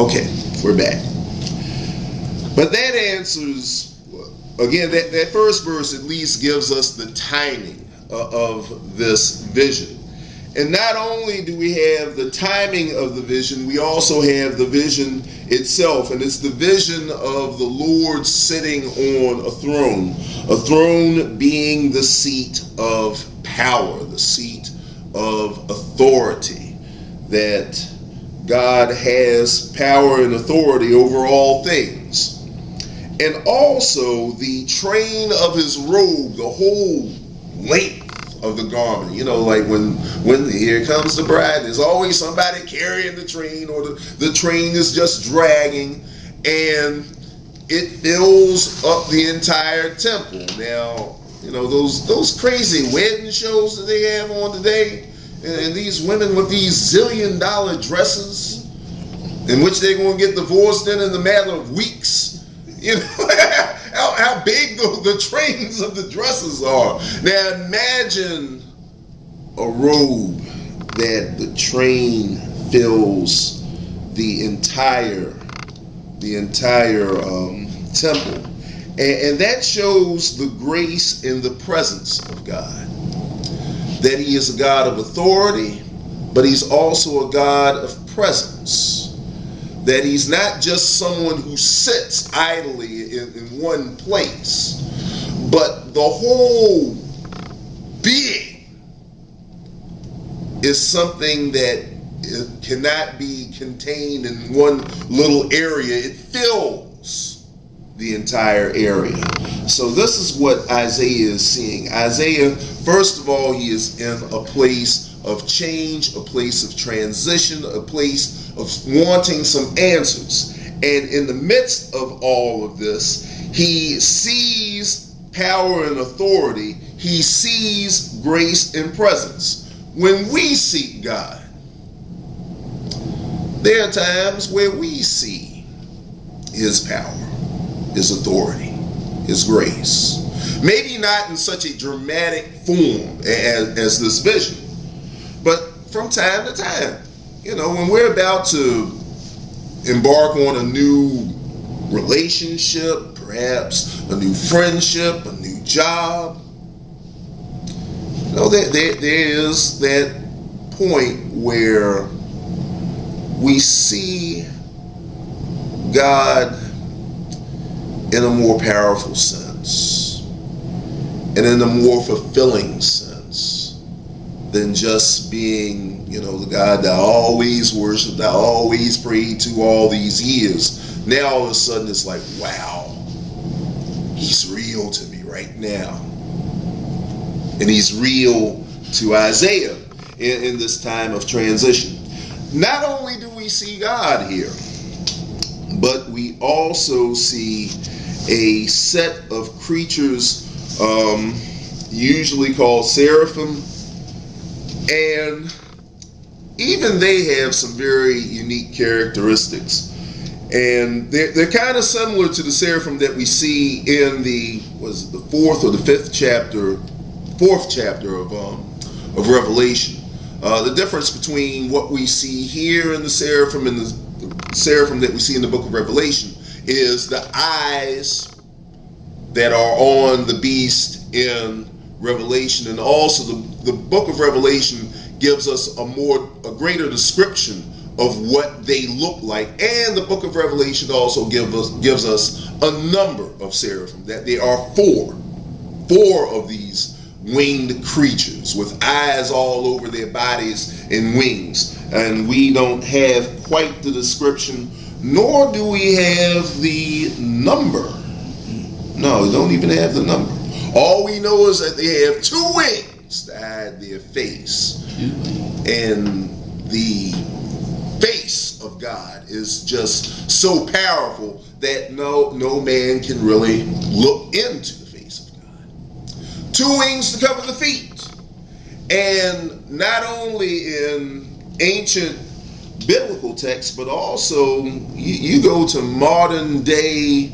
Okay, we're back. But that answers, again, that first verse at least gives us the timing of this vision. And not only do we have the timing of the vision, we also have the vision itself. And it's the vision of the Lord sitting on a throne being the seat of power, the seat of authority, that God has power and authority over all things. And also the train of his robe, the whole length of the garment. You know, like when here comes the bride, there's always somebody carrying the train, or the train is just dragging, and it fills up the entire temple. Now, you know, those crazy wedding shows that they have on today, and these women with these $1 zillion dresses, in which they're going to get divorced in the matter of weeks. You know, how big the trains of the dresses are. Now imagine a robe that the train fills the entire temple. And that shows the grace and the presence of God. That he is a God of authority, but he's also a God of presence. That he's not just someone who sits idly in one place, but the whole being is something that cannot be contained in one little area. It fills the entire area. So this is what Isaiah is seeing. Isaiah, first of all, he is in a place of change, a place of transition, a place of wanting some answers. And in the midst of all of this, he sees power and authority. He sees grace and presence. When we seek God, there are times where we see his power, his authority, his grace. Maybe not in such a dramatic form as this vision, but from time to time. You know, when we're about to embark on a new relationship, perhaps a new friendship, a new job, you know, there is that point where we see God in a more powerful sense and in a more fulfilling sense than just being, you know, the God that I always worshiped, I always prayed to all these years. Now all of a sudden it's like, wow, he's real to me right now. And he's real to Isaiah in this time of transition. Not only do we see God here, but we also see a set of creatures, usually called seraphim, and even they have some very unique characteristics. And they're kind of similar to the seraphim that we see in the fourth chapter of Revelation. The difference between what we see here in the seraphim and the seraphim that we see in the book of Revelation is the eyes that are on the beast in Revelation, and also the book of Revelation gives us a greater description of what they look like, and the book of Revelation also gives us a number of seraphim, that there are four of these winged creatures with eyes all over their bodies and wings. And we don't have quite the description, nor do we have the number. No, we don't even have the number. All we know is that they have 2 wings to hide their face. And the face of God is just so powerful that no man can really look into the face of God. 2 wings to cover the feet. And not only in ancient biblical texts, but also you go to modern day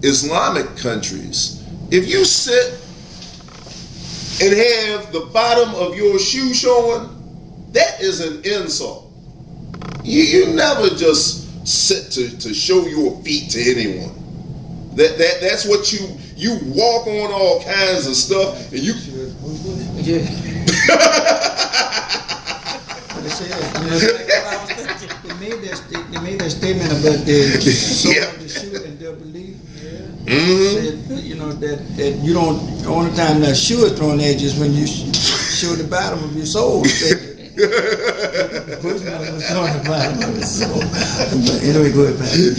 Islamic countries. If you sit and have the bottom of your shoe showing, that is an insult. You never just set to show your feet to anyone. That's what you walk on all kinds of stuff, and you. Yeah. They made that statement about the shoe and their belief. Mm-hmm. Said, you know, that you don't. The only time that shoe is thrown at you is when you show the bottom of your soul. The person was showing the bottom of his soul. But anyway, go ahead, Pastor.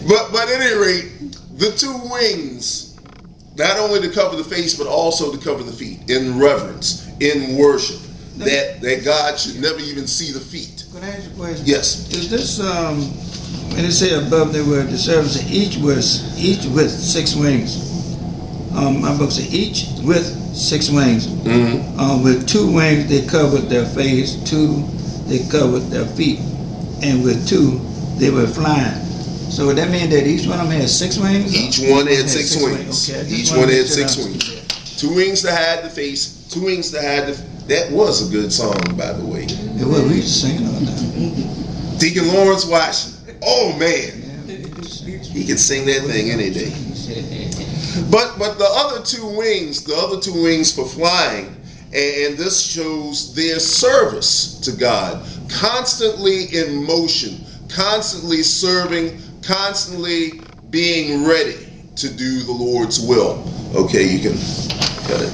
But at any rate, the two wings, not only to cover the face, but also to cover the feet in reverence, in worship. That God should never even see the feet. Can I ask a question? Yes. Is this when it say above there were the servants each with 6 wings? My book says each with 6 wings. Mm-hmm. With 2 wings they covered their face, 2 they covered their feet, and with 2 they were flying. So would that mean that each one of them had 6 wings? Each one had 6 wings. Okay, Each one had 6 wings. 2 wings to hide the face, 2 wings to hide the. That was a good song, by the way. It was. We used to sing it all the time. Deacon Lawrence Washington. Oh man, he could sing that thing any day. But the other 2 wings for flying, and this shows their service to God, constantly in motion, constantly serving, constantly being ready to do the Lord's will. Okay, you can cut it.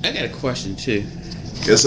I got a question too. Yes, sir.